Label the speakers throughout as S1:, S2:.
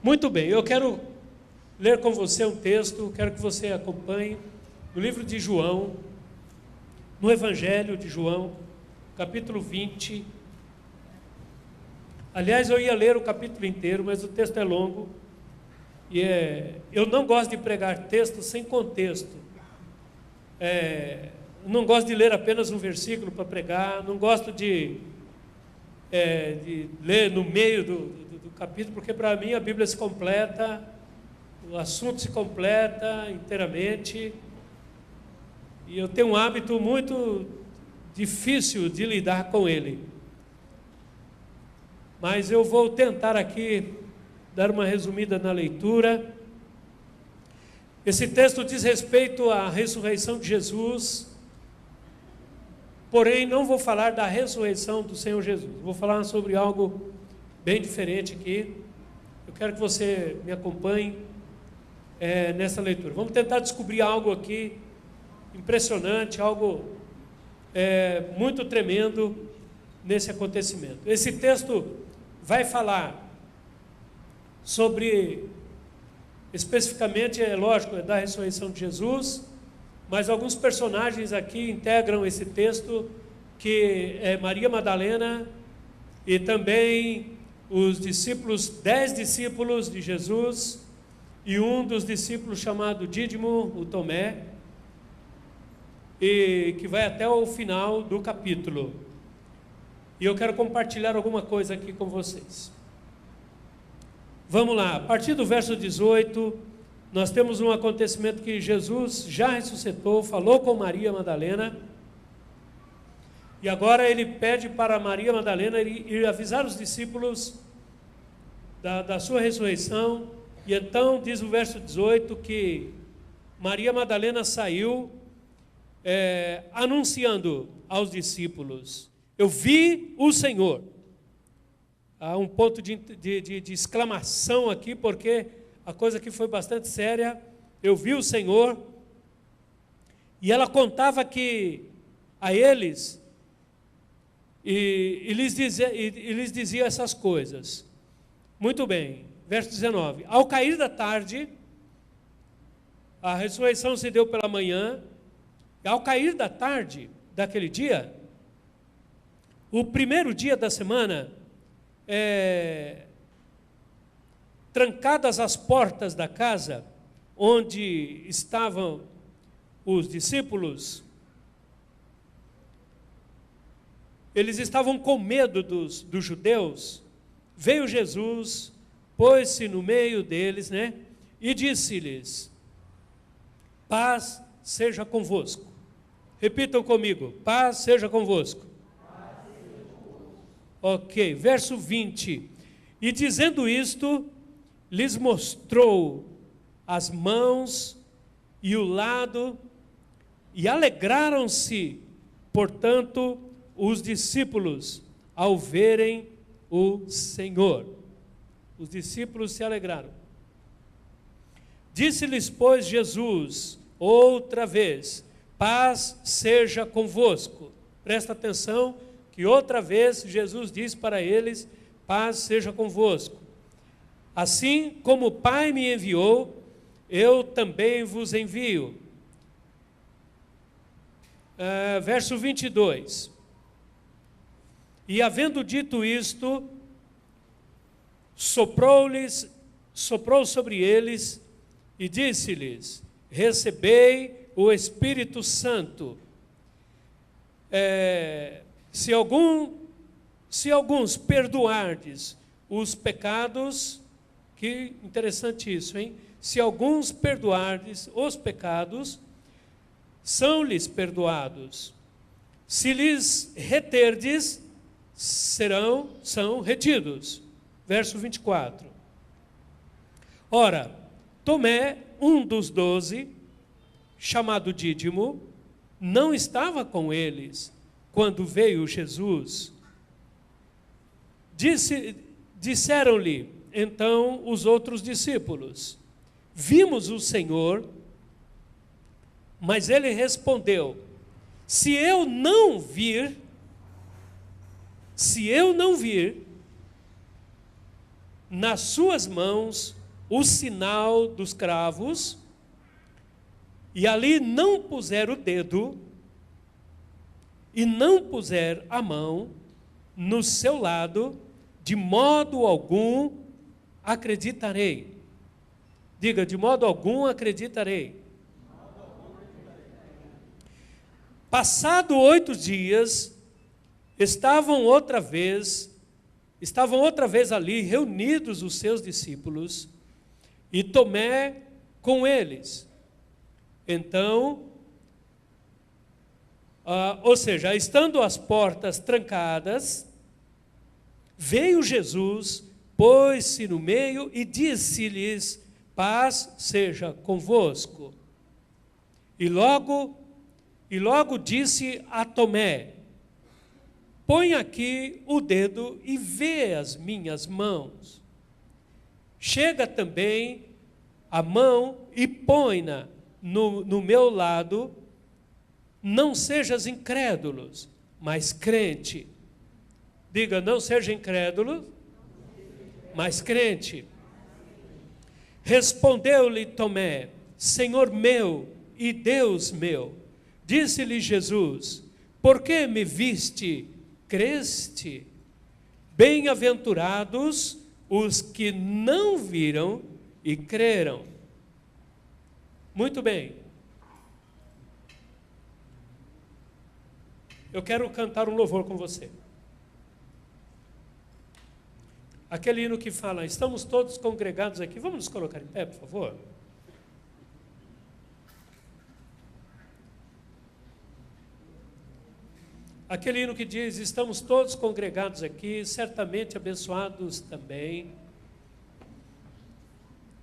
S1: Muito bem, eu quero ler com você um texto, quero que você acompanhe no livro de João, no Evangelho de João, capítulo 20. Aliás, eu ia ler o capítulo inteiro, mas o texto é longo. Eu não gosto de pregar texto sem contexto. Não gosto de ler apenas um versículo para pregar, não gosto de ler no meio do capítulo, porque para mim a Bíblia se completa, o assunto se completa inteiramente, e eu tenho um hábito muito difícil de lidar com ele. Mas eu vou tentar aqui dar uma resumida na leitura. Esse texto diz respeito à ressurreição de Jesus, porém não vou falar da ressurreição do Senhor Jesus, vou falar sobre algo bem diferente aqui. Eu quero que você me acompanhe nessa leitura. Vamos tentar descobrir algo aqui impressionante, algo muito tremendo nesse acontecimento. Esse texto vai falar sobre, especificamente, lógico, da ressurreição de Jesus, mas alguns personagens aqui integram esse texto, que é Maria Madalena e também os discípulos, 10 discípulos de Jesus, e um dos discípulos chamado Dídimo, o Tomé, e que vai até o final do capítulo. E eu quero compartilhar alguma coisa aqui com vocês. Vamos lá, a partir do verso 18, nós temos um acontecimento que Jesus já ressuscitou, falou com Maria Madalena, e agora ele pede para Maria Madalena ir avisar os discípulos da sua ressurreição. E então diz o verso 18 que Maria Madalena saiu anunciando aos discípulos: eu vi o Senhor. Há um ponto de exclamação aqui, porque a coisa aqui foi bastante séria. Eu vi o Senhor. E ela contava que a eles, e lhes dizia essas coisas. Muito bem, verso 19. Ao cair da tarde, a ressurreição se deu pela manhã, e ao cair da tarde daquele dia, o primeiro dia da semana, trancadas as portas da casa onde estavam os discípulos, eles estavam com medo dos judeus. Veio Jesus, pôs-se no meio deles, e disse-lhes: paz seja convosco. Repitam comigo: paz seja convosco. Ok, verso 20. E dizendo isto, lhes mostrou as mãos e o lado, e alegraram-se, portanto, os discípulos ao verem o Senhor. Os discípulos se alegraram. Disse-lhes, pois, Jesus outra vez: paz seja convosco. Presta atenção que outra vez Jesus diz para eles: paz seja convosco. Assim como o Pai me enviou, eu também vos envio. Verso 22. E havendo dito isto, soprou sobre eles e disse-lhes: recebei o Espírito Santo. Se alguns perdoardes os pecados, que interessante isso, hein? Se alguns perdoardes os pecados, são-lhes perdoados. Se lhes reterdes, são retidos. Verso 24. Ora, Tomé, um dos 12, chamado Dídimo, não estava com eles quando veio Jesus. Disseram-lhe então os outros discípulos: vimos o Senhor. Mas ele respondeu: se eu não vir, nas suas mãos o sinal dos cravos, e ali não puser o dedo, e não puser a mão no seu lado, de modo algum acreditarei. Diga, de modo algum acreditarei. Passado 8 dias, estavam outra vez ali reunidos os seus discípulos, e Tomé com eles. Então, ou seja, estando as portas trancadas, veio Jesus, pôs-se no meio e disse-lhes: paz seja convosco. E logo disse a Tomé: põe aqui o dedo e vê as minhas mãos. Chega também a mão e põe-na no meu lado. Não sejas incrédulos, mas crente. Diga, não seja incrédulo, mas crente. Respondeu-lhe Tomé: Senhor meu e Deus meu. Disse-lhe Jesus: por que me viste, creste? Bem-aventurados os que não viram e creram. Muito bem. Eu quero cantar um louvor com você. Aquele hino que fala: estamos todos congregados aqui. Vamos nos colocar em pé, por favor? Aquele hino que diz: estamos todos congregados aqui, certamente abençoados também.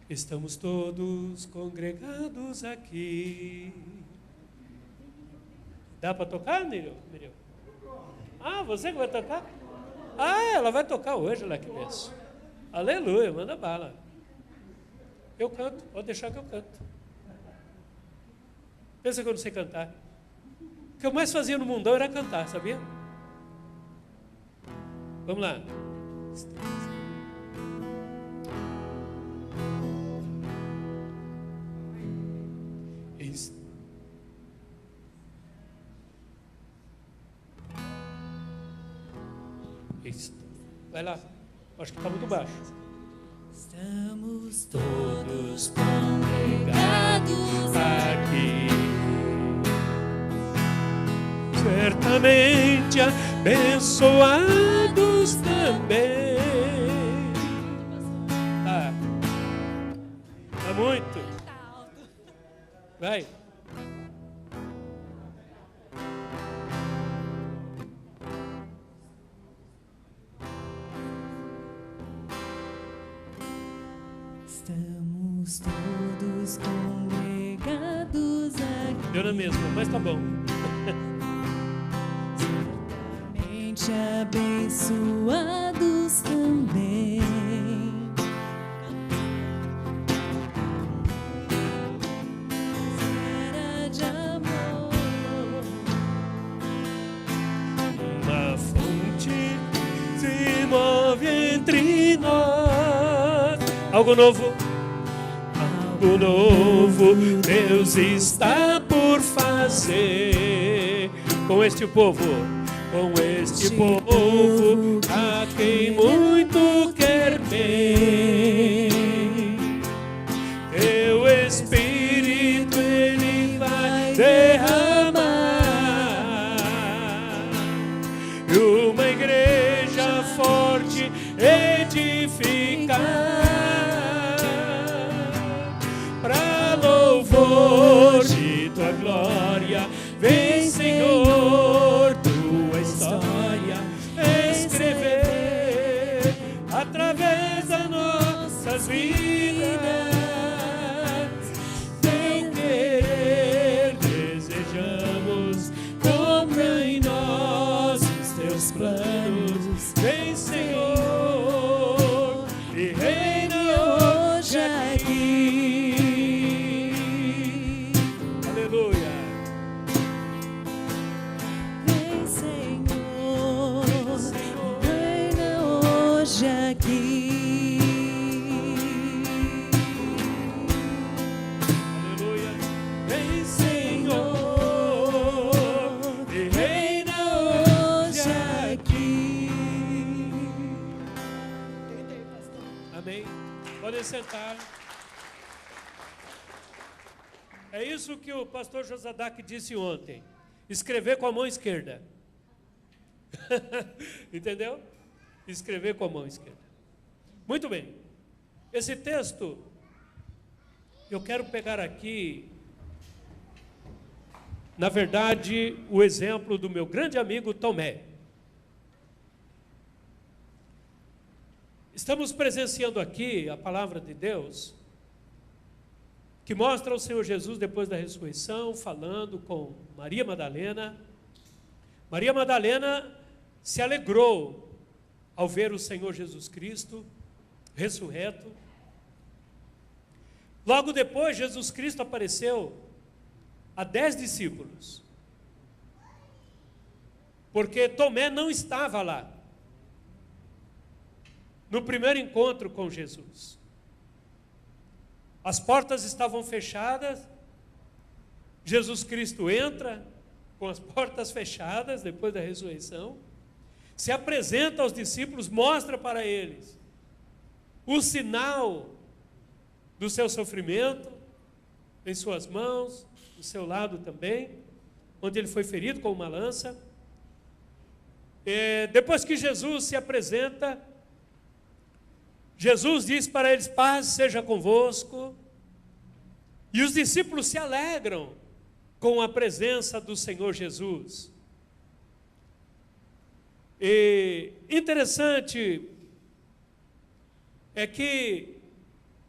S1: Estamos todos congregados aqui. Dá para tocar, Miriam? Ah, você que vai tocar? Ah, ela vai tocar hoje, lá que benção. Aleluia, manda bala. Eu canto, pode deixar que eu canto. Pensa que eu não sei cantar. O que eu mais fazia no mundão era cantar, sabia? Vamos lá. Vai lá, acho que está muito baixo.
S2: Estamos todos congregados
S1: aqui, certamente abençoados também. Tá muito. Vai.
S2: Estamos todos congregados aqui.
S1: Deu na mesma, mas tá bom.
S2: Certamente abençoados também. Era de amor,
S1: Uma fonte se move entre nós. Algo novo. Algo novo Deus está por fazer com este povo, a quem muito quer bem. Teu Espírito Ele vai derramar, e uma igreja forte edificar, para louvor de tua glória. Vem, Senhor, tua história escrever através das nossas vidas. Teu querer desejamos, cumpra em nós os teus planos. Vem, Senhor, e reina hoje aqui. Aleluia.
S2: vem Senhor, reina hoje aqui.
S1: Amém. Podem sentar. É isso que o pastor Josadac disse ontem. Escrever com a mão esquerda. Entendeu? Escrever com a mão esquerda. Muito bem. Esse texto, eu quero pegar aqui, na verdade, o exemplo do meu grande amigo Tomé. Estamos presenciando aqui a palavra de Deus, que mostra o Senhor Jesus depois da ressurreição, falando com Maria Madalena. Maria Madalena se alegrou ao ver o Senhor Jesus Cristo ressurreto. Logo depois, Jesus Cristo apareceu a 10 discípulos, porque Tomé não estava lá no primeiro encontro com Jesus. As portas estavam fechadas, Jesus Cristo entra com as portas fechadas depois da ressurreição, se apresenta aos discípulos, mostra para eles o sinal do seu sofrimento em suas mãos, do seu lado também, onde ele foi ferido com uma lança. Depois que Jesus se apresenta, Jesus diz para eles: paz seja convosco. E os discípulos se alegram com a presença do Senhor Jesus. E interessante é que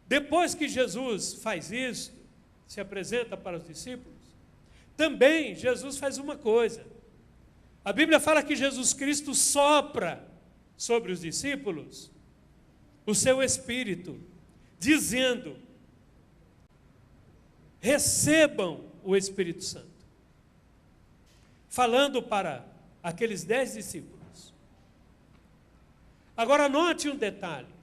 S1: depois que Jesus faz isso, se apresenta para os discípulos, também Jesus faz uma coisa. A Bíblia fala que Jesus Cristo sopra sobre os discípulos o seu Espírito, dizendo: recebam o Espírito Santo. Falando para aqueles 10 discípulos. Agora note um detalhe,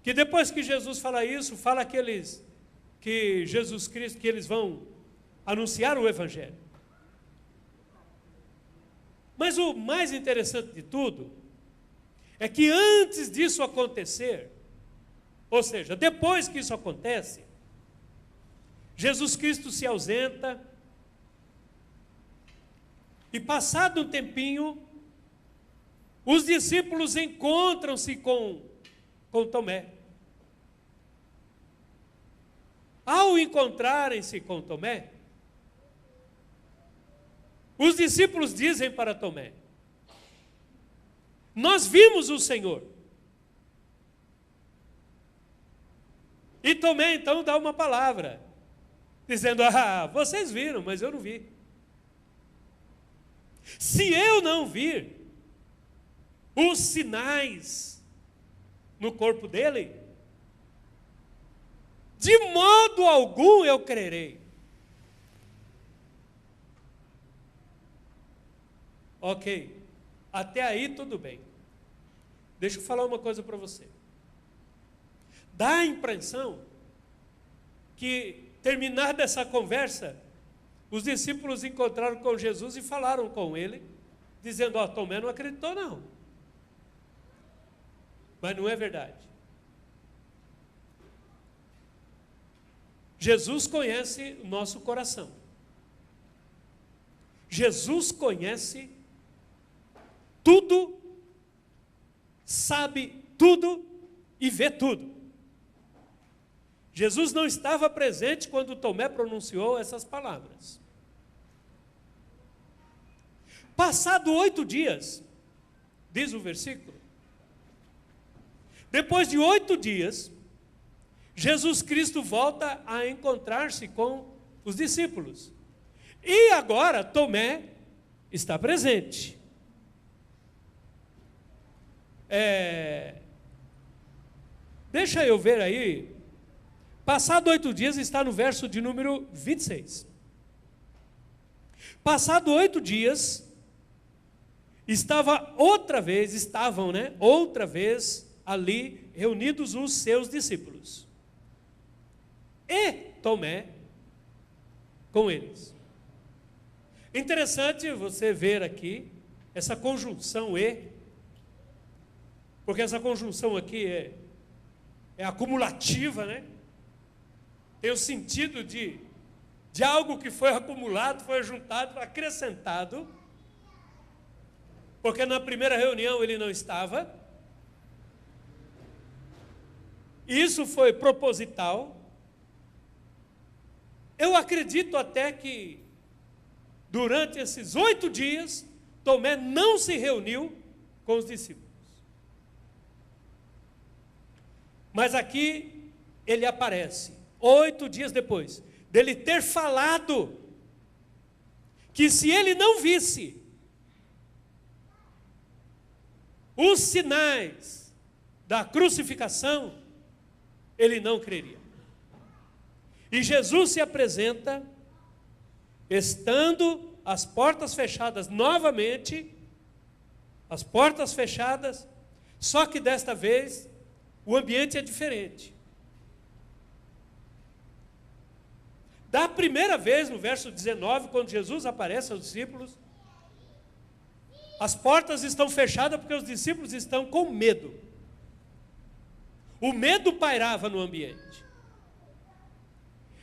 S1: que depois que Jesus fala isso, fala que Jesus Cristo, que eles vão anunciar o Evangelho. Mas o mais interessante de tudo é que antes disso acontecer, ou seja, depois que isso acontece, Jesus Cristo se ausenta e, passado um tempinho, os discípulos encontram-se com Tomé. Ao encontrarem-se com Tomé, os discípulos dizem para Tomé: nós vimos o Senhor. E Tomé então dá uma palavra, dizendo: vocês viram, mas eu não vi. Se eu não vir os sinais no corpo dele, de modo algum eu crerei. Ok, até aí tudo bem. Deixa eu falar uma coisa para você. Dá a impressão que, terminada essa conversa, os discípulos encontraram com Jesus e falaram com ele, dizendo: Tomé não acreditou não. Mas não é verdade. Jesus conhece o nosso coração. Jesus conhece tudo, sabe tudo e vê tudo. Jesus não estava presente quando Tomé pronunciou essas palavras. Passado 8 dias, diz o versículo, depois de 8 dias, Jesus Cristo volta a encontrar-se com os discípulos. E agora Tomé está presente. Deixa eu ver aí. Passado 8 dias está no verso de número 26. Passado 8 dias, estavam outra vez ali reunidos os seus discípulos. E Tomé com eles. Interessante você ver aqui essa conjunção e, porque essa conjunção aqui é acumulativa, né? Tem o sentido de algo que foi acumulado, foi juntado, acrescentado, porque na primeira reunião ele não estava. Isso foi proposital. Eu acredito até que durante esses 8 dias, Tomé não se reuniu com os discípulos. Mas aqui ele aparece, 8 dias depois, dele ter falado que se ele não visse os sinais da crucificação, ele não creria. E Jesus se apresenta, estando as portas fechadas novamente, as portas fechadas, só que desta vez o ambiente é diferente. Da primeira vez, no verso 19, quando Jesus aparece aos discípulos, as portas estão fechadas porque os discípulos estão com medo. O medo pairava no ambiente.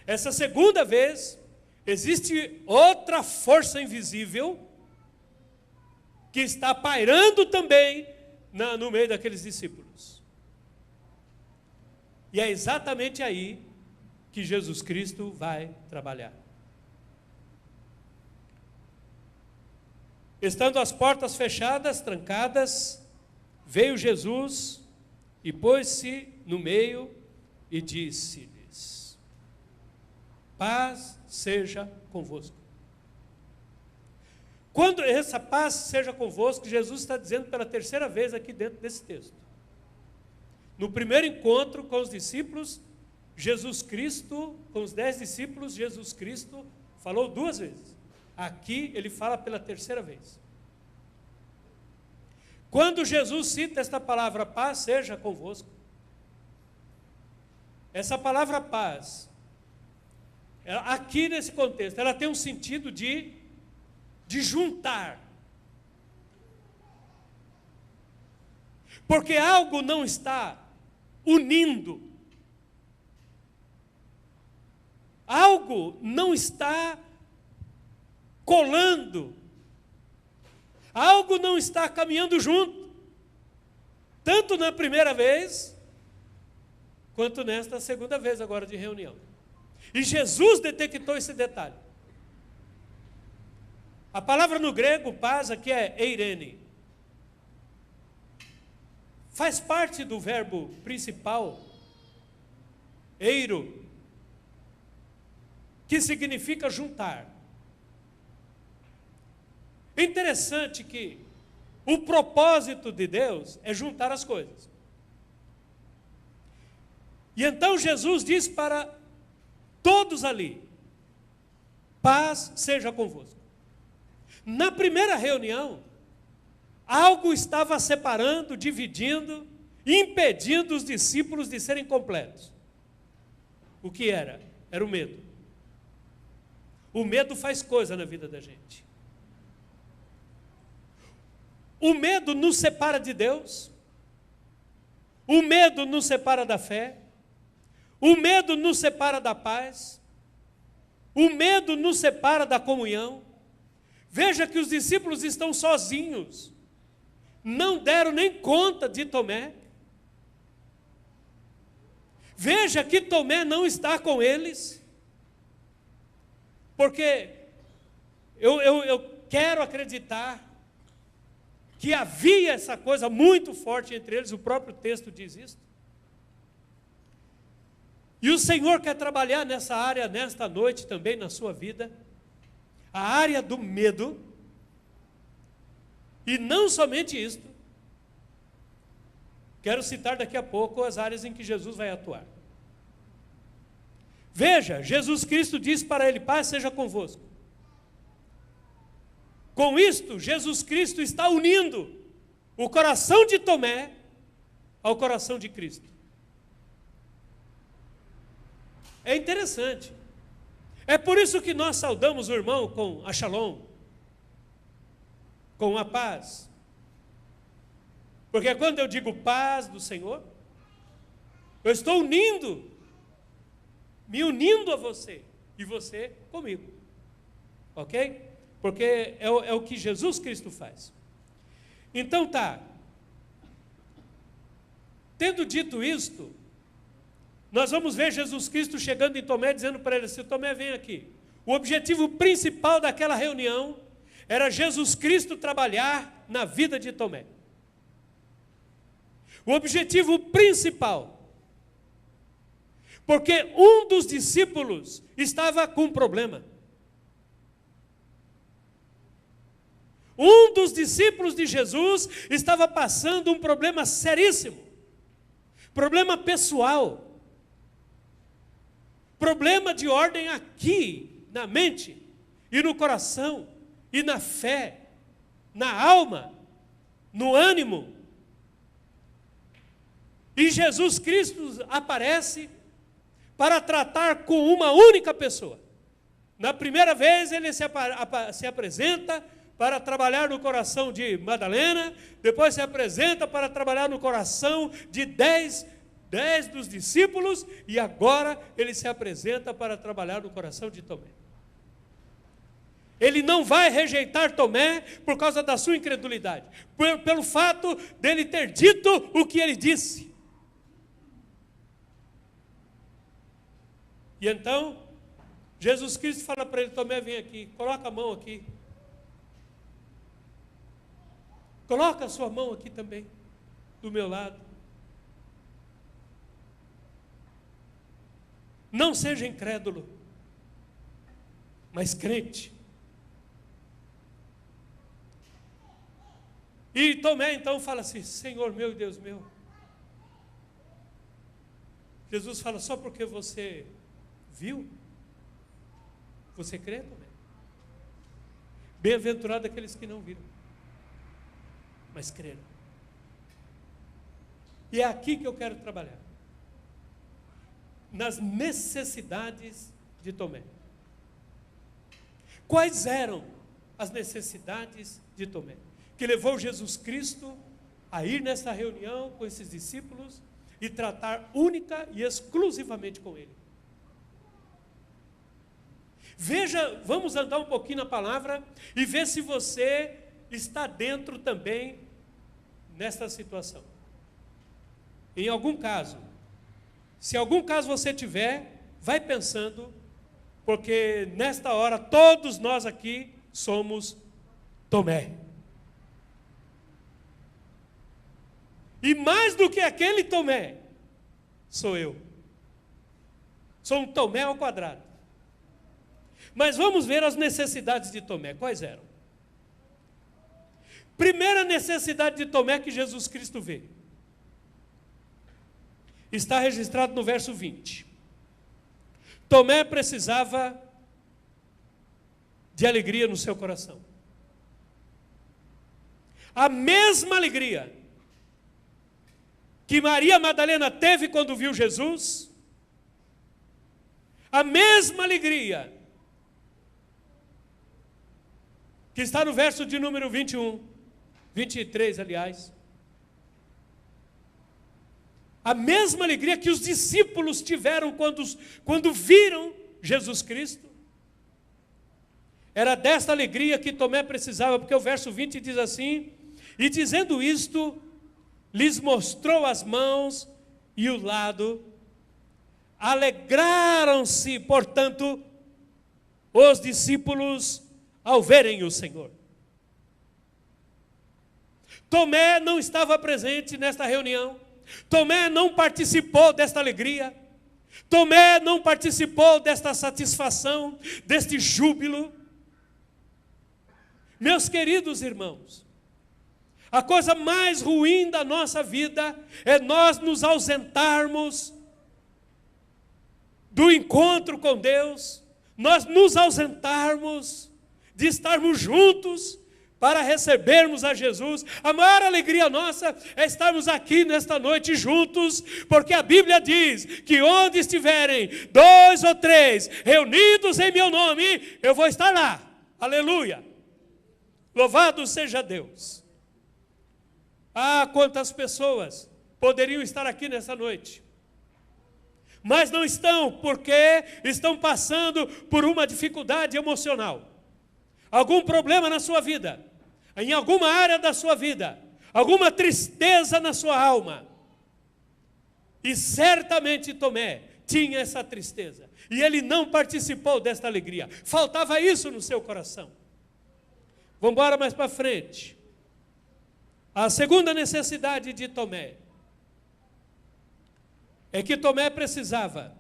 S1: Essa segunda vez, existe outra força invisível que está pairando também no meio daqueles discípulos. E é exatamente aí que Jesus Cristo vai trabalhar. Estando as portas fechadas, trancadas, veio Jesus e pôs-se no meio e disse-lhes: paz seja convosco. Quando essa paz seja convosco, Jesus está dizendo pela terceira vez aqui dentro desse texto. No primeiro encontro com os discípulos, Jesus Cristo, com os 10 discípulos, Jesus Cristo falou 2 vezes. Aqui ele fala pela terceira vez. Quando Jesus cita esta palavra, paz seja convosco, essa palavra paz, aqui nesse contexto, ela tem um sentido de juntar. Porque algo não está unindo. Algo não está colando. Algo não está caminhando junto. Tanto na primeira vez, quanto nesta segunda vez agora de reunião. E Jesus detectou esse detalhe. A palavra no grego, paz, aqui é eirene. Faz parte do verbo principal, eiro, que significa juntar. É interessante que o propósito de Deus é juntar as coisas. E então Jesus diz para todos ali: paz seja convosco. Na primeira reunião, algo estava separando, dividindo, impedindo os discípulos de serem completos. O que era? Era o medo. O medo faz coisa na vida da gente. O medo nos separa de Deus. O medo nos separa da fé. O medo nos separa da paz. O medo nos separa da comunhão. Veja que os discípulos estão sozinhos. Não deram nem conta de Tomé. Veja que Tomé não está com eles. Porque eu quero acreditar que havia essa coisa muito forte entre eles, o próprio texto diz isso. E o Senhor quer trabalhar nessa área, nesta noite também, na sua vida, a área do medo, e não somente isto, quero citar daqui a pouco as áreas em que Jesus vai atuar. Veja, Jesus Cristo diz para ele: paz seja convosco. Com isto, Jesus Cristo está unindo o coração de Tomé ao coração de Cristo. É interessante. É por isso que nós saudamos o irmão com a shalom, com a paz. Porque quando eu digo paz do Senhor, Eu estou me unindo a você e você comigo. Ok? Porque é o que Jesus Cristo faz. Então tá. Tendo dito isto, nós vamos ver Jesus Cristo chegando em Tomé, dizendo para ele assim: Tomé, vem aqui. O objetivo principal daquela reunião era Jesus Cristo trabalhar na vida de Tomé. O objetivo principal. Porque um dos discípulos estava com um problema. Um dos discípulos de Jesus estava passando um problema seríssimo. Problema pessoal. Problema de ordem aqui, na mente, e no coração, e na fé, na alma, no ânimo. E Jesus Cristo aparece para tratar com uma única pessoa. Na primeira vez ele se apresenta para trabalhar no coração de Madalena, depois se apresenta para trabalhar no coração de 10 dos discípulos, e agora ele se apresenta para trabalhar no coração de Tomé. Ele não vai rejeitar Tomé por causa da sua incredulidade, pelo fato dele ter dito o que ele disse. E então, Jesus Cristo fala para ele: Tomé, vem aqui, coloca a mão aqui. Coloca a sua mão aqui também, do meu lado. Não seja incrédulo, mas crente. E Tomé então fala assim: Senhor meu e Deus meu. Jesus fala: só porque você viu, você crê, Tomé? Bem-aventurado aqueles que não viram, mas creram. E é aqui que eu quero trabalhar. Nas necessidades de Tomé. Quais eram as necessidades de Tomé? Que levou Jesus Cristo a ir nessa reunião com esses discípulos e tratar única e exclusivamente com ele. Veja, vamos andar um pouquinho na palavra e ver se você está dentro também nesta situação. Em algum caso, se algum caso você tiver, vai pensando, porque nesta hora todos nós aqui somos Tomé. E mais do que aquele Tomé, sou eu. Sou um Tomé ao quadrado. Mas vamos ver as necessidades de Tomé. Quais eram? Primeira necessidade de Tomé que Jesus Cristo vê. Está registrado no verso 20. Tomé precisava de alegria no seu coração. A mesma alegria que Maria Madalena teve quando viu Jesus, a mesma alegria que está no verso de número 23, aliás. A mesma alegria que os discípulos tiveram quando viram Jesus Cristo. Era desta alegria que Tomé precisava, porque o verso 20 diz assim: e dizendo isto, lhes mostrou as mãos e o lado. Alegraram-se, portanto, os discípulos ao verem o Senhor. Tomé não estava presente nesta reunião. Tomé não participou desta alegria. Tomé não participou desta satisfação, deste júbilo. Meus queridos irmãos, a coisa mais ruim da nossa vida é nós nos ausentarmos do encontro com Deus, nós nos ausentarmos de estarmos juntos para recebermos a Jesus. A maior alegria nossa é estarmos aqui nesta noite juntos, porque a Bíblia diz que onde estiverem 2 ou 3 reunidos em meu nome, eu vou estar lá. Aleluia! Louvado seja Deus! Ah, quantas pessoas poderiam estar aqui nessa noite, mas não estão porque estão passando por uma dificuldade emocional, algum problema na sua vida, em alguma área da sua vida, alguma tristeza na sua alma. E certamente Tomé tinha essa tristeza, e ele não participou desta alegria, faltava isso no seu coração. Vamos embora mais para frente. A segunda necessidade de Tomé é que Tomé precisava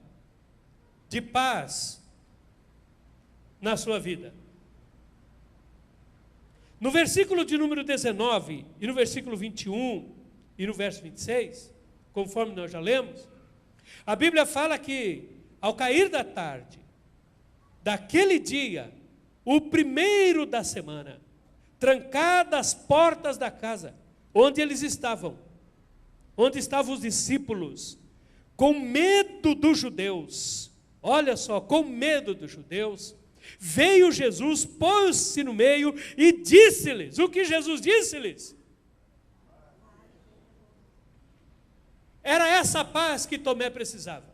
S1: de paz na sua vida. No versículo de número 19 e no versículo 21 e no verso 26, conforme nós já lemos, a Bíblia fala que ao cair da tarde, daquele dia, o primeiro da semana, trancadas as portas da casa onde eles estavam, onde estavam os discípulos, com medo dos judeus, olha só, com medo dos judeus, veio Jesus, pôs-se no meio e disse-lhes, o que Jesus disse-lhes? Era essa paz que Tomé precisava.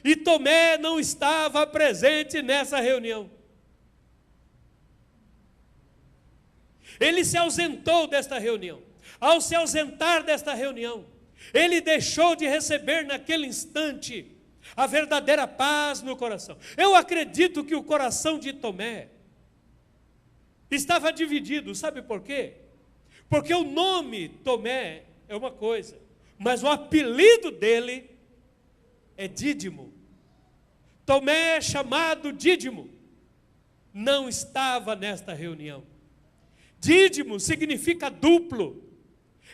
S1: E Tomé não estava presente nessa reunião. Ele se ausentou desta reunião. Ao se ausentar desta reunião, ele deixou de receber naquele instante a verdadeira paz no coração. Eu acredito que o coração de Tomé estava dividido, sabe por quê? Porque o nome Tomé é uma coisa, mas o apelido dele é Dídimo. Tomé, chamado Dídimo, não estava nesta reunião. Dídimo significa duplo.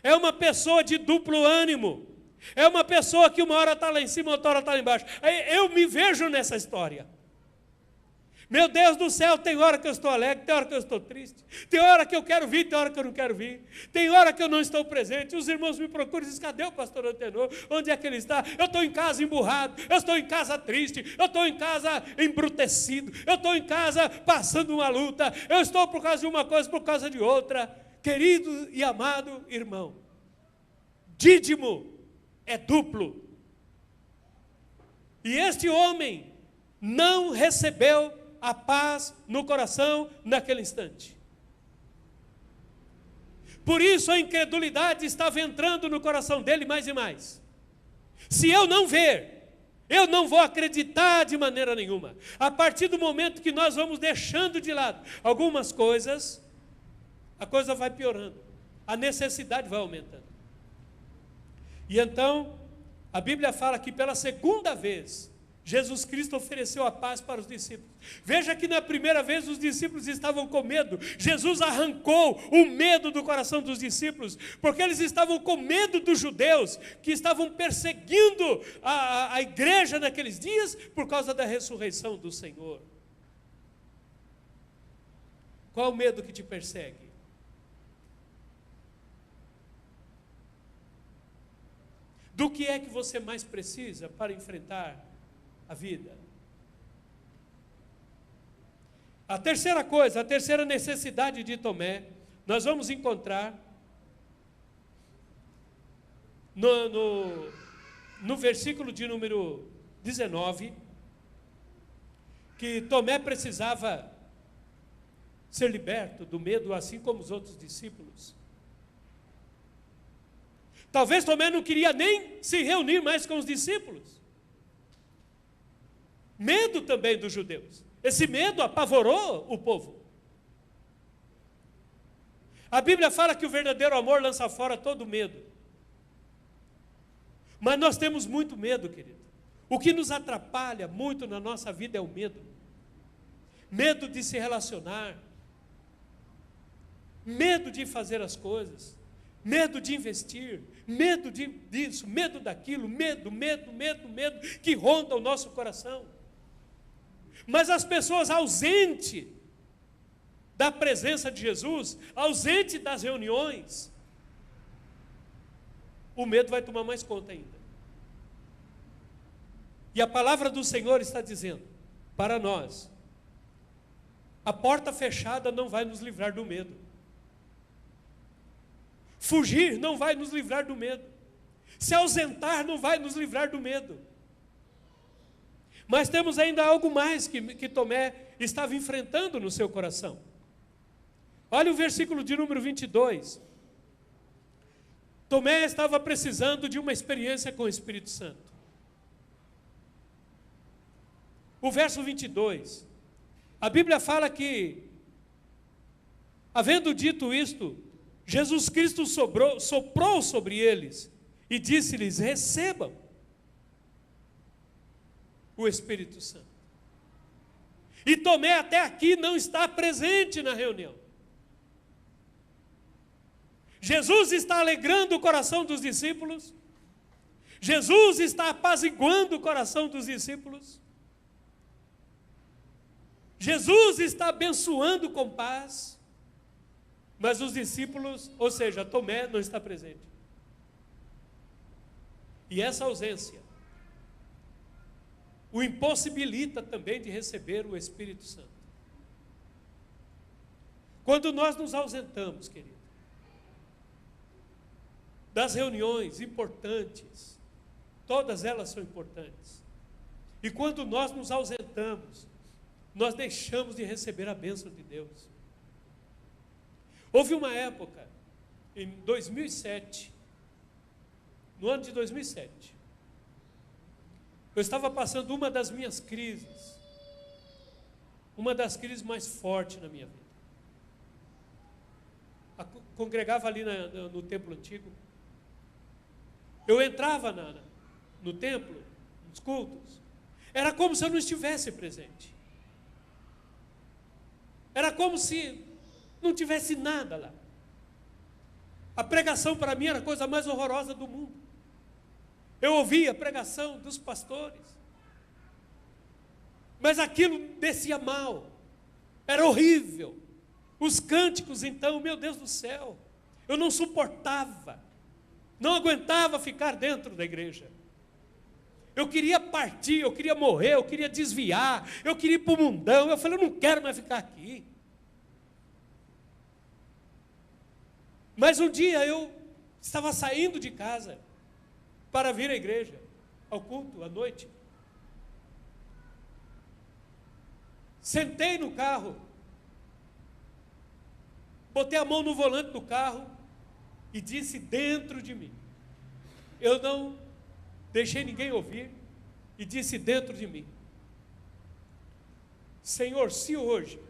S1: É uma pessoa de duplo ânimo. É uma pessoa que uma hora está lá em cima, outra hora está lá embaixo. Eu me vejo nessa história. Meu Deus do céu, tem hora que eu estou alegre, tem hora que eu estou triste. Tem hora que eu quero vir, tem hora que eu não quero vir. Tem hora que eu não estou presente. Os irmãos me procuram e dizem, cadê o pastor Antenor? Onde é que ele está? Eu estou em casa emburrado, eu estou em casa triste, eu estou em casa embrutecido, eu estou em casa passando uma luta, eu estou por causa de uma coisa, por causa de outra. Querido e amado irmão, Dídimo é duplo. E este homem não recebeu a paz no coração naquele instante. Por isso a incredulidade estava entrando no coração dele mais e mais. Se eu não ver, eu não vou acreditar de maneira nenhuma. A partir do momento que nós vamos deixando de lado algumas coisas, a coisa vai piorando, a necessidade vai aumentando. E então, a Bíblia fala que pela segunda vez, Jesus Cristo ofereceu a paz para os discípulos. Veja que na primeira vez os discípulos estavam com medo. Jesus arrancou o medo do coração dos discípulos, porque eles estavam com medo dos judeus, que estavam perseguindo a igreja naqueles dias, por causa da ressurreição do Senhor. Qual o medo que te persegue? Do que é que você mais precisa para enfrentar a vida? A terceira coisa, a terceira necessidade de Tomé, nós vamos encontrar no versículo de número 19, que Tomé precisava ser liberto do medo, assim como os outros discípulos. Talvez Tomé não queria nem se reunir mais com os discípulos. Medo também dos judeus. Esse medo apavorou o povo. A Bíblia fala que o verdadeiro amor lança fora todo medo. Mas nós temos muito medo, querido. O que nos atrapalha muito na nossa vida é o medo. Medo de se relacionar. Medo de fazer as coisas. Medo de investir. Medo disso, medo daquilo. Medo que ronda o nosso coração. Mas as pessoas ausentes da presença de Jesus, ausentes das reuniões, o medo vai tomar mais conta ainda. E a palavra do Senhor está dizendo para nós: a porta fechada não vai nos livrar do medo. Fugir não vai nos livrar do medo. Se ausentar não vai nos livrar do medo. Mas temos ainda algo mais que Tomé estava enfrentando no seu coração. Olha o versículo de número 22. Tomé estava precisando de uma experiência com o Espírito Santo. O verso 22, a Bíblia fala que, havendo dito isto, Jesus Cristo soprou sobre eles e disse-lhes: recebam o Espírito Santo. E Tomé até aqui não está presente na reunião. Jesus está alegrando o coração dos discípulos. Jesus está apaziguando o coração dos discípulos. Jesus está abençoando com paz. Mas os discípulos, ou seja, Tomé, não está presente. E essa ausência o impossibilita também de receber o Espírito Santo. Quando nós nos ausentamos, querido, das reuniões importantes, todas elas são importantes, e quando nós nos ausentamos, nós deixamos de receber a bênção de Deus. Houve uma época, em 2007, no ano de 2007, eu estava passando uma das minhas crises, uma das crises mais fortes na minha vida. Congregava ali no templo antigo. Eu entrava no templo, nos cultos, era como se eu não estivesse presente. Era como se não tivesse nada lá. A pregação para mim era a coisa mais horrorosa do mundo. Eu ouvia a pregação dos pastores, mas aquilo descia mal, era horrível. Os cânticos, então, meu Deus do céu, eu não suportava, não aguentava ficar dentro da igreja. Eu queria partir, eu queria morrer, eu queria desviar, eu queria ir para o mundão. Eu falei, eu não quero mais ficar aqui. Mas um dia eu estava saindo de casa para vir à igreja, ao culto, à noite. Sentei no carro, botei a mão no volante do carro e disse dentro de mim, eu não deixei ninguém ouvir, e disse dentro de mim: Senhor, se hoje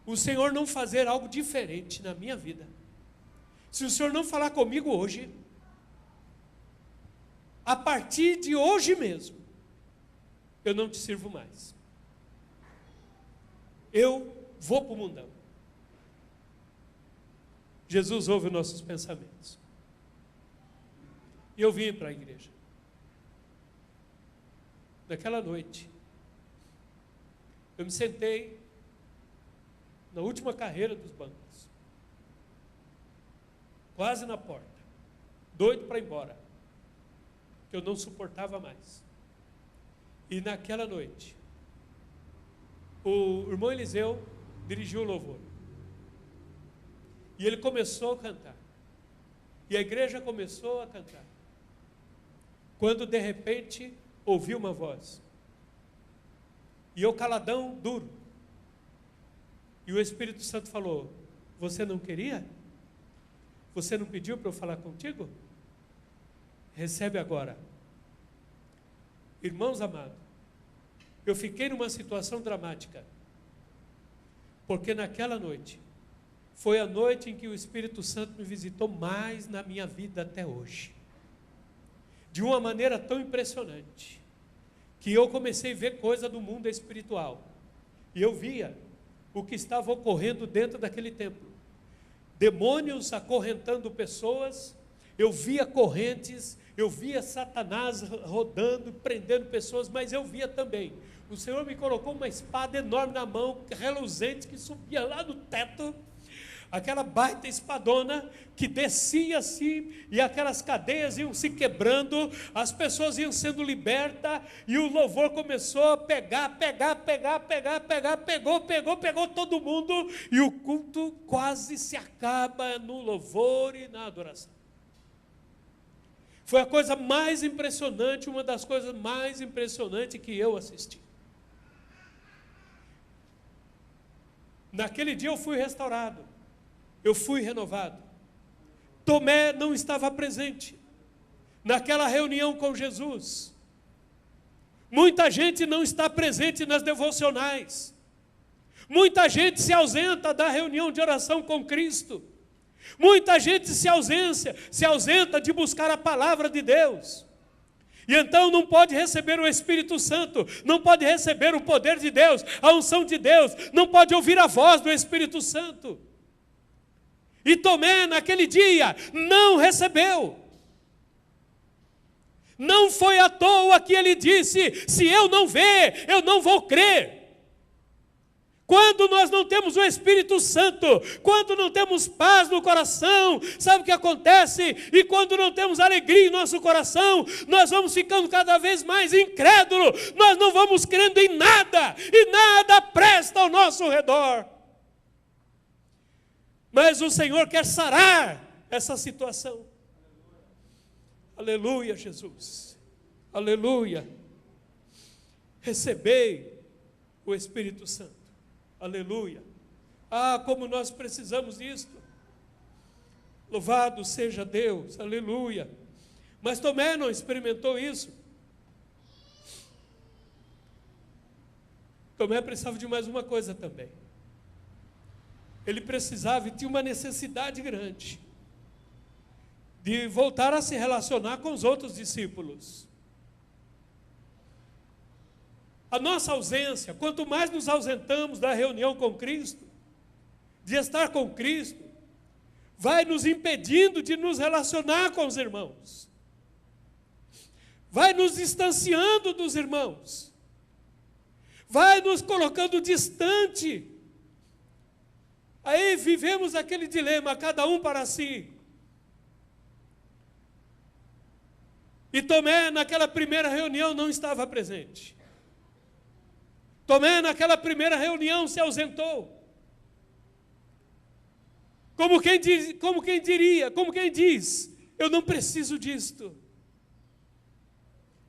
S1: o Senhor não fazer algo diferente na minha vida, se o Senhor não falar comigo hoje, a partir de hoje mesmo, eu não te sirvo mais. Eu vou para o mundão. Jesus ouve os nossos pensamentos. E eu vim para a igreja. Naquela noite, eu me sentei na última carreira dos bancos, quase na porta, doido para ir embora, que eu não suportava mais. E naquela noite, o irmão Eliseu dirigiu o louvor. E ele começou a cantar. E a igreja começou a cantar. Quando de repente ouvi uma voz. E eu caladão, duro. E o Espírito Santo falou: você não queria? Você não pediu para eu falar contigo? Recebe agora. Irmãos amados, eu fiquei numa situação dramática, porque naquela noite foi a noite em que o Espírito Santo me visitou mais na minha vida até hoje, de uma maneira tão impressionante, que eu comecei a ver coisa do mundo espiritual, e eu via o que estava ocorrendo dentro daquele templo, demônios acorrentando pessoas, eu via correntes, eu via Satanás rodando, prendendo pessoas, mas eu via também, o Senhor me colocou uma espada enorme na mão, reluzente, que subia lá no teto, aquela baita espadona, que descia assim, e aquelas cadeias iam se quebrando, as pessoas iam sendo libertas, e o louvor começou a pegar, pegou todo mundo, e o culto quase se acaba no louvor e na adoração. Foi a coisa mais impressionante, uma das coisas mais impressionantes que eu assisti. Naquele dia eu fui restaurado, eu fui renovado. Tomé não estava presente naquela reunião com Jesus. Muita gente não está presente nas devocionais. Muita gente se ausenta da reunião de oração com Cristo. Muita gente se ausenta de buscar a palavra de Deus. E então não pode receber o Espírito Santo, não pode receber o poder de Deus, a unção de Deus, não pode ouvir a voz do Espírito Santo. E Tomé, naquele dia, não recebeu. Não foi à toa que ele disse: se eu não ver, eu não vou crer. Quando nós não temos o Espírito Santo, quando não temos paz no coração, sabe o que acontece? E quando não temos alegria em nosso coração, nós vamos ficando cada vez mais incrédulos, nós não vamos crendo em nada, e nada presta ao nosso redor. Mas o Senhor quer sarar essa situação. Aleluia, Jesus. Aleluia. Recebei o Espírito Santo. Aleluia. Ah, como nós precisamos disto. Louvado seja Deus. Aleluia. Mas Tomé não experimentou isso. Tomé precisava de mais uma coisa também. Ele precisava e tinha uma necessidade grande de voltar a se relacionar com os outros discípulos. A nossa ausência, quanto mais nos ausentamos da reunião com Cristo, de estar com Cristo, vai nos impedindo de nos relacionar com os irmãos. Vai nos distanciando dos irmãos. Vai nos colocando distante. Aí vivemos aquele dilema, cada um para si. E Tomé, naquela primeira reunião, não estava presente. Tomé, naquela primeira reunião, se ausentou. Como quem diz, eu não preciso disto.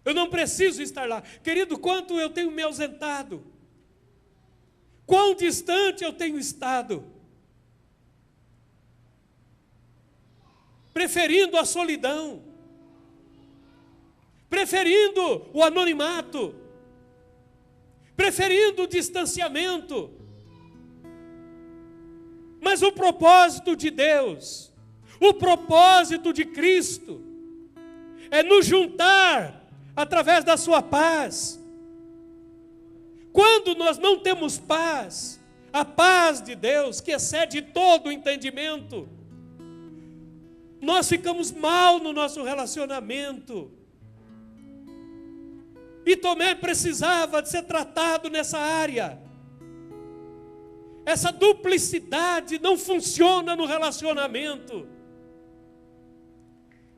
S1: Eu não preciso estar lá. Querido, quanto eu tenho me ausentado. Quão distante eu tenho estado. Preferindo a solidão. Preferindo o anonimato. Preferindo o distanciamento. Mas o propósito de Deus, o propósito de Cristo, é nos juntar através da sua paz. Quando nós não temos paz, a paz de Deus, que excede todo o entendimento, nós ficamos mal no nosso relacionamento. E Tomé precisava de ser tratado nessa área. Essa duplicidade não funciona no relacionamento.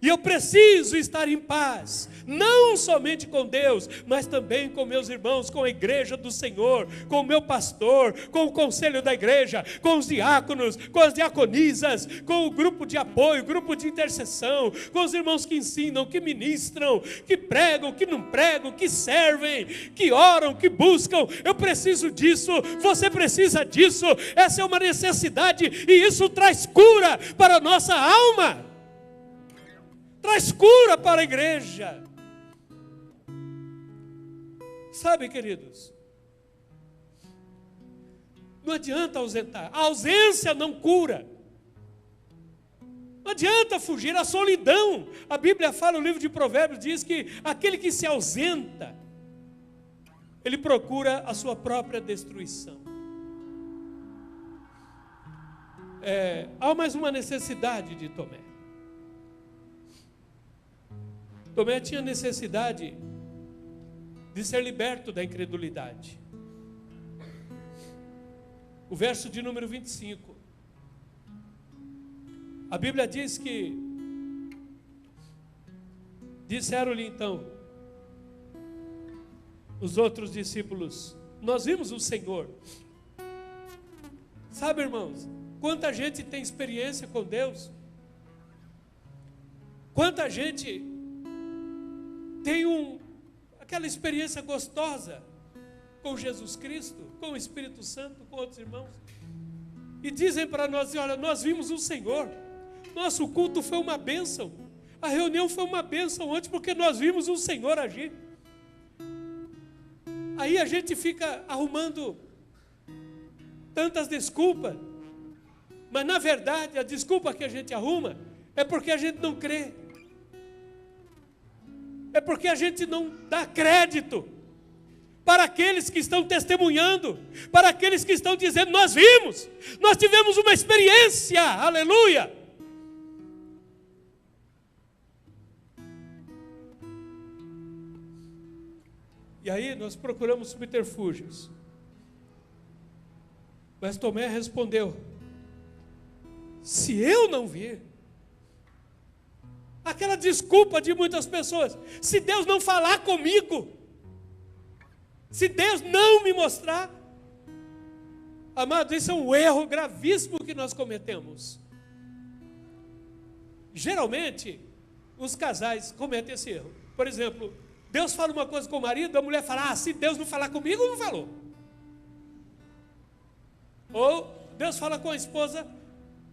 S1: E eu preciso estar em paz, não somente com Deus, mas também com meus irmãos, com a igreja do Senhor, com o meu pastor, com o conselho da igreja, com os diáconos, com as diaconisas, com o grupo de apoio, grupo de intercessão, com os irmãos que ensinam, que ministram, que pregam, que não pregam, que servem, que oram, que buscam. Eu preciso disso, você precisa disso, essa é uma necessidade e isso traz cura para a nossa alma. Traz cura para a igreja. Sabe, queridos, não adianta ausentar. A ausência não cura. Não adianta fugir à solidão. A Bíblia fala, o livro de Provérbios diz que aquele que se ausenta, ele procura a sua própria destruição. Há mais uma necessidade de Tomé. Tomé tinha necessidade de ser liberto da incredulidade. O verso de número 25. A Bíblia diz que disseram-lhe então os outros discípulos: nós vimos o Senhor. Sabe, irmãos, quanta gente tem experiência com Deus? Quanta gente tem aquela experiência gostosa com Jesus Cristo, com o Espírito Santo, com outros irmãos. e dizem para nós: olha, nós vimos o Senhor, nosso culto foi uma bênção, a reunião foi uma bênção antes, porque nós vimos o Senhor agir. Aí a gente fica arrumando tantas desculpas, mas na verdade a desculpa que a gente arruma é porque a gente não crê, é porque a gente não dá crédito para aqueles que estão testemunhando, para aqueles que estão dizendo: nós vimos, nós tivemos uma experiência, aleluia. E aí nós procuramos subterfúgios. Mas Tomé respondeu: se eu não vir, aquela desculpa de muitas pessoas, se Deus não falar comigo, se Deus não me mostrar, amado, isso é um erro gravíssimo que nós cometemos. Geralmente, os casais cometem esse erro. Por exemplo, Deus fala uma coisa com o marido, a mulher fala: se Deus não falar comigo, não falou. Ou Deus fala com a esposa,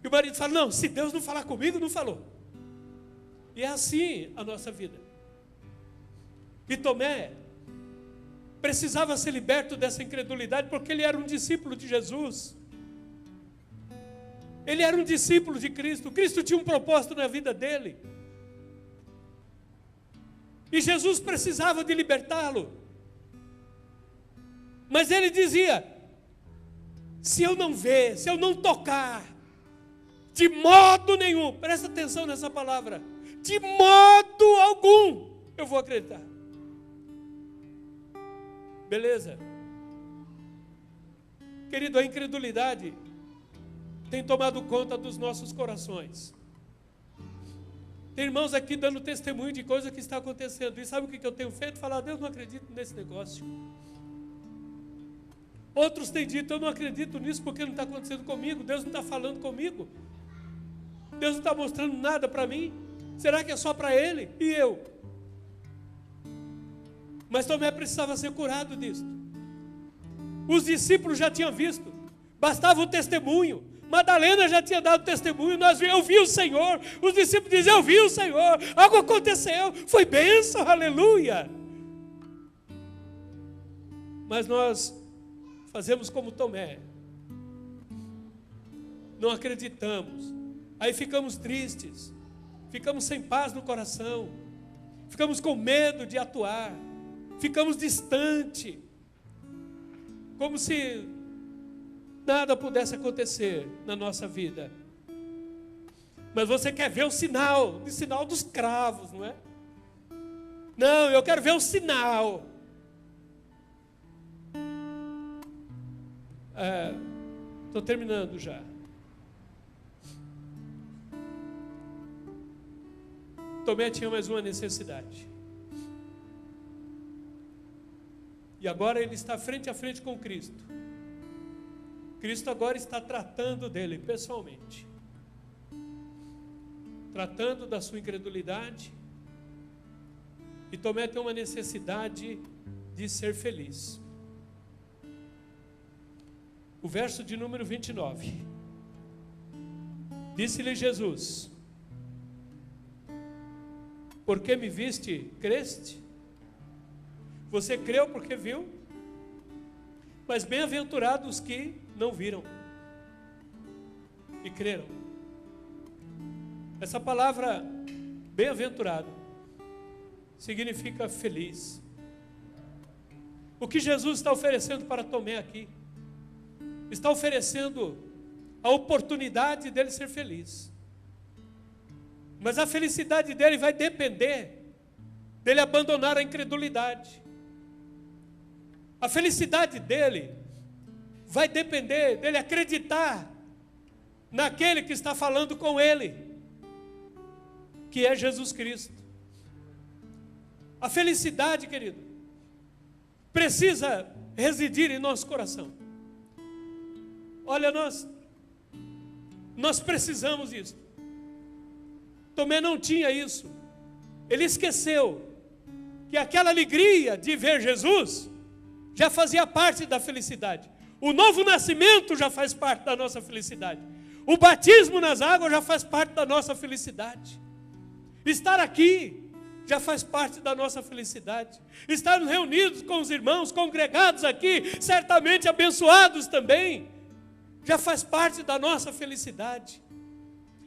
S1: e o marido fala: não, se Deus não falar comigo, não falou. E é assim a nossa vida. E Tomé precisava ser liberto dessa incredulidade, porque ele era um discípulo de Jesus. Ele era um discípulo de Cristo. Cristo tinha um propósito na vida dele. E Jesus precisava de libertá-lo. Mas ele dizia: se eu não ver, se eu não tocar, de modo nenhum, presta atenção nessa palavra, de modo algum eu vou acreditar. Beleza? Querido, a incredulidade tem tomado conta dos nossos corações. Tem irmãos aqui dando testemunho de coisa que está acontecendo. E sabe o que eu tenho feito? Falar: Deus, não acredito nesse negócio. Outros têm dito: eu não acredito nisso porque não está acontecendo comigo. Deus não está falando comigo. Deus não está mostrando nada para mim. Será que é só para ele? E eu? Mas Tomé precisava ser curado disso. Os discípulos já tinham visto. Bastava o testemunho. Madalena já tinha dado testemunho. Eu vi o Senhor. Os discípulos dizem: eu vi o Senhor. Algo aconteceu. Foi bênção, aleluia. Mas nós fazemos como Tomé. Não acreditamos. Aí ficamos tristes. Ficamos sem paz no coração. Ficamos com medo de atuar. Ficamos distante. Como se nada pudesse acontecer na nossa vida. Mas você quer ver o sinal dos cravos, não é? Não, eu quero ver o sinal. Estou terminando já. Tomé tinha mais uma necessidade. E agora ele está frente a frente com Cristo. Cristo agora está tratando dele pessoalmente. Tratando da sua incredulidade. E Tomé tem uma necessidade de ser feliz. O verso de número 29. Disse-lhe Jesus: porque me viste, creste? Você creu porque viu? Mas bem-aventurados os que não viram e creram. Essa palavra bem-aventurado significa feliz. O que Jesus está oferecendo para Tomé aqui? Está oferecendo a oportunidade dele ser feliz. Mas a felicidade dele vai depender dele abandonar a incredulidade. A felicidade dele vai depender dele acreditar naquele que está falando com ele, que é Jesus Cristo. A felicidade, querido, precisa residir em nosso coração. Olha, nós precisamos disso. Tomé não tinha isso. Ele esqueceu que aquela alegria de ver Jesus já fazia parte da felicidade. O novo nascimento já faz parte da nossa felicidade. O batismo nas águas já faz parte da nossa felicidade. Estar aqui já faz parte da nossa felicidade. Estarmos reunidos com os irmãos, congregados aqui, certamente abençoados também, já faz parte da nossa felicidade.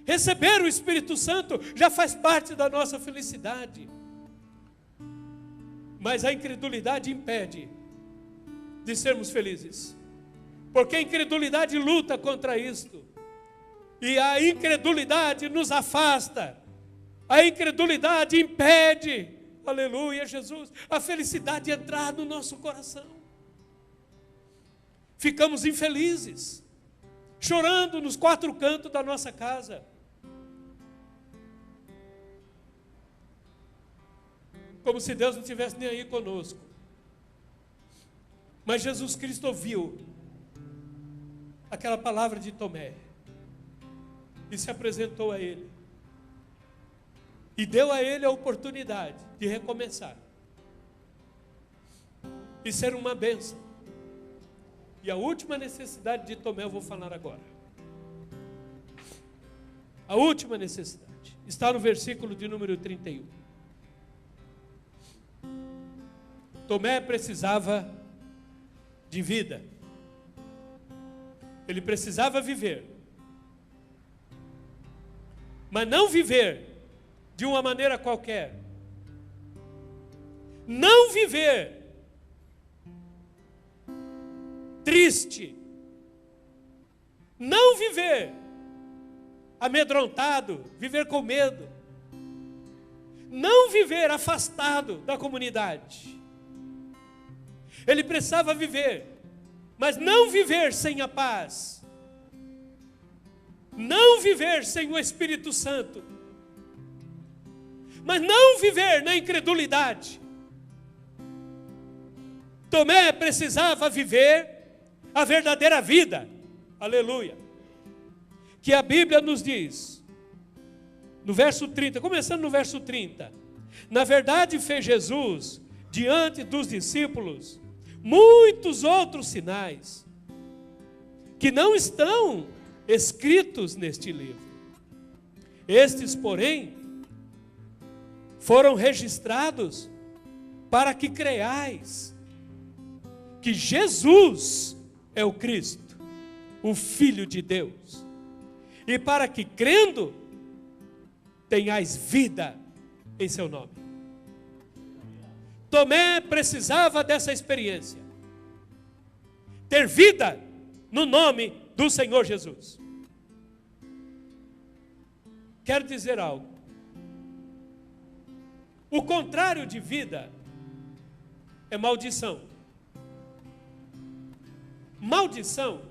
S1: Receber o Espírito Santo já faz parte da nossa felicidade. Mas a incredulidade impede de sermos felizes. Porque a incredulidade luta contra isto. E a incredulidade nos afasta. A incredulidade impede, aleluia, Jesus, a felicidade entrar no nosso coração. Ficamos infelizes, chorando nos quatro cantos da nossa casa. Como se Deus não estivesse nem aí conosco. Mas Jesus Cristo ouviu aquela palavra de Tomé e se apresentou a ele. E deu a ele a oportunidade de recomeçar. E ser uma bênção. E a última necessidade de Tomé eu vou falar agora. A última necessidade está no versículo de número 31. Tomé precisava de vida. Ele precisava viver. Mas não viver de uma maneira qualquer. Não viver triste. Não viver amedrontado, viver com medo. Não viver afastado da comunidade. Ele precisava viver, mas não viver sem a paz. Não viver sem o Espírito Santo. Mas não viver na incredulidade. Tomé precisava viver a verdadeira vida. Aleluia. Que a Bíblia nos diz, no verso 30, começando no verso 30. Na verdade fez Jesus, diante dos discípulos, muitos outros sinais, que não estão escritos neste livro. Estes, porém, foram registrados para que creiais que Jesus é o Cristo, o Filho de Deus, e para que, crendo, tenhais vida em seu nome. Tomé precisava dessa experiência, ter vida no nome do Senhor Jesus. Quero dizer algo. O contrário de vida é maldição. Maldição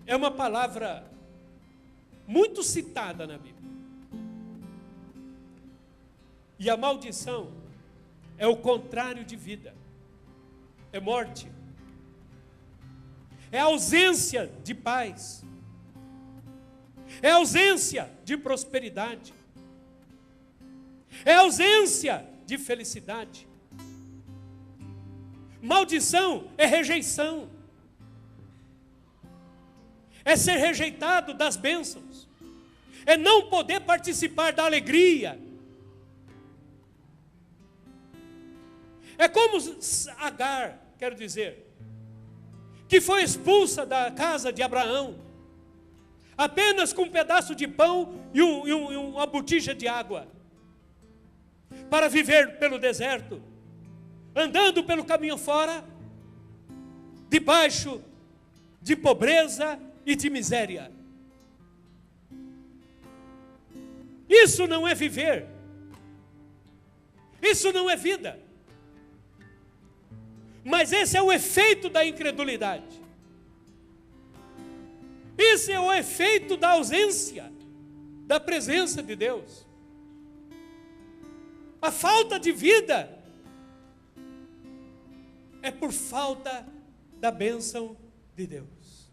S1: é uma palavra muito citada na Bíblia. E a maldição é o contrário de vida. É morte. É ausência de paz. É ausência de prosperidade. É ausência de felicidade. Maldição é rejeição. É ser rejeitado das bênçãos. É não poder participar da alegria. É como Agar, quero dizer, que foi expulsa da casa de Abraão, apenas com um pedaço de pão e uma botija de água, para viver pelo deserto, andando pelo caminho fora, debaixo de pobreza e de miséria. Isso não é viver. Isso não é vida. Mas esse é o efeito da incredulidade. Esse é o efeito da ausência da presença de Deus. A falta de vida é por falta da bênção de Deus.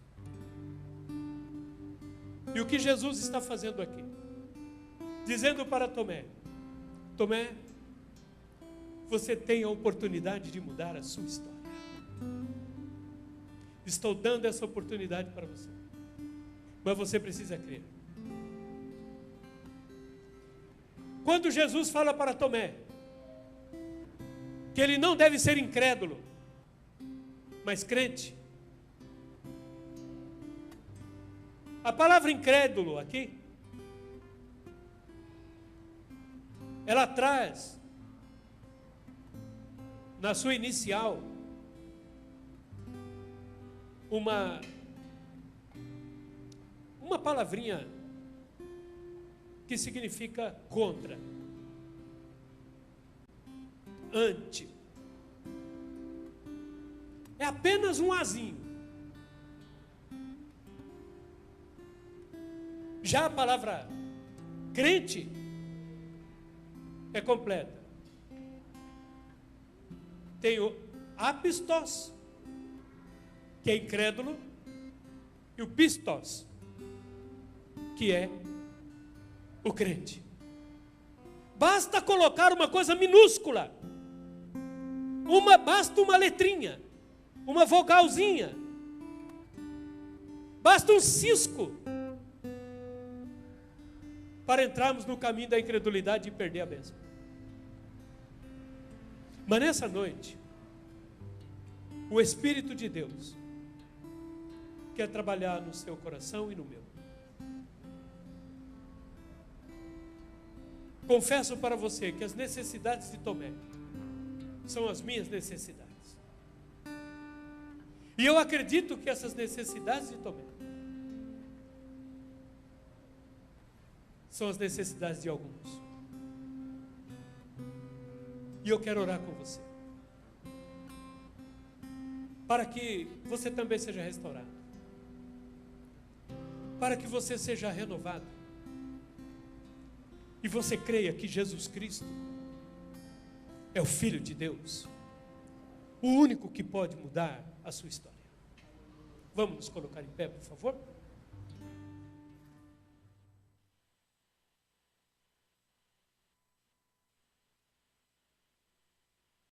S1: E o que Jesus está fazendo aqui? Dizendo para Tomé: Tomé, você tem a oportunidade de mudar a sua história. Estou dando essa oportunidade para você. Mas você precisa crer. Quando Jesus fala para Tomé que ele não deve ser incrédulo, mas crente. A palavra incrédulo aqui, ela traz na sua inicial uma palavrinha que significa contra, ante. É apenas um azinho. Já a palavra crente é completa. Tem o apistos, que é incrédulo, e o pistos, que é o crente. Basta colocar uma coisa minúscula, basta uma letrinha, uma vogalzinha, basta um cisco para entrarmos no caminho da incredulidade e perder a bênção. Mas nessa noite, o Espírito de Deus quer trabalhar no seu coração e no meu. Confesso para você que as necessidades de Tomé são as minhas necessidades. E eu acredito que essas necessidades de Tomé são as necessidades de alguns. E eu quero orar com você, para que você também seja restaurado, para que você seja renovado, e você creia que Jesus Cristo é o Filho de Deus, o único que pode mudar a sua história. Vamos nos colocar em pé, por favor?